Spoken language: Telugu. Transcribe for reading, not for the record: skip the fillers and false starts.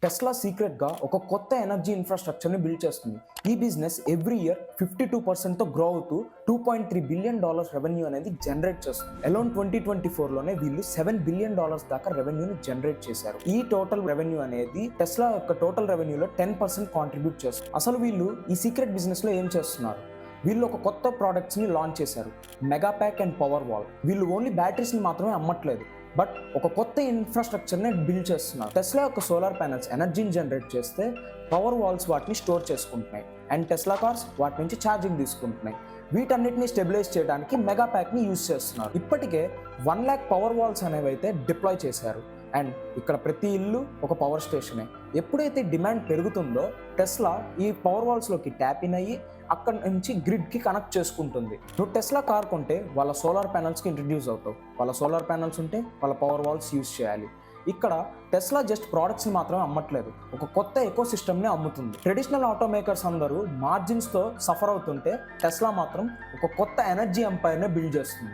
టెస్లా సీక్రెట్గా ఒక కొత్త ఎనర్జీ ఇన్ఫ్రాస్ట్రక్చర్ని బిల్డ్ చేస్తుంది. ఈ బిజినెస్ ఎవ్రీ ఇయర్ 52%తో గ్రో అవుతూ $2.3 బిలియన్ రెవెన్యూ అనేది జనరేట్ చేస్తుంది. అలోన్ 2024లోనే వీళ్ళు $7 బిలియన్ దాకా రెవెన్యూని జనరేట్ చేశారు. ఈ టోటల్ రెవెన్యూ అనేది టెస్లా యొక్క టోటల్ రెవెన్యూలో 10% కాంట్రిబ్యూట్ చేస్తుంది. అసలు వీళ్ళు ఈ సీక్రెట్ బిజినెస్లో ఏం చేస్తున్నారు? వీళ్ళు ఒక కొత్త ప్రోడక్ట్స్ని లాంచ్ చేశారు, mega pack and power wall. వీళ్ళు ఓన్లీ బ్యాటరీస్ని మాత్రమే అమ్మట్లేదు, బట్ ఒక కొత్త ఇన్ఫ్రాస్ట్రక్చర్ని బిల్డ్ చేస్తున్నారు. టెస్లా యొక్క సోలార్ ప్యానెల్స్ ఎనర్జీని జనరేట్ చేస్తే పవర్ వాల్స్ వాటిని స్టోర్ చేసుకుంటున్నాయి అండ్ టెస్లా కార్స్ వాటి నుంచి ఛార్జింగ్ తీసుకుంటున్నాయి. వీటన్నిటిని స్టెబిలైజ్ చేయడానికి మెగా ప్యాక్ని యూజ్ చేస్తున్నారు. ఇప్పటికే 1 lakh పవర్ వాల్స్ అనేవి అయితే డిప్లాయ్ చేశారు అండ్ ఇక్కడ ప్రతి ఇల్లు ఒక పవర్ స్టేషనే. ఎప్పుడైతే డిమాండ్ పెరుగుతుందో టెస్లా ఈ పవర్ వాల్స్లోకి ట్యాప్ ఇన్ అయ్యి అక్కడ నుంచి గ్రిడ్కి కనెక్ట్ చేసుకుంటుంది. నువ్వు టెస్లా కార్ కొంటే వాళ్ళ సోలార్ ప్యానల్స్కి ఇంట్రడ్యూస్ అవుతావు. వాళ్ళ సోలార్ ప్యానల్స్ ఉంటే వాళ్ళ పవర్ వాల్స్ యూజ్ చేయాలి. ఇక్కడ టెస్లా జస్ట్ ప్రోడక్ట్స్ని మాత్రమే అమ్మట్లేదు, ఒక కొత్త ఎకో సిస్టమ్ని అమ్ముతుంది. ట్రెడిషనల్ ఆటోమేకర్స్ అందరూ మార్జిన్స్తో సఫర్ అవుతుంటే టెస్లా మాత్రం ఒక కొత్త ఎనర్జీ ఎంపైర్ని బిల్డ్ చేస్తుంది.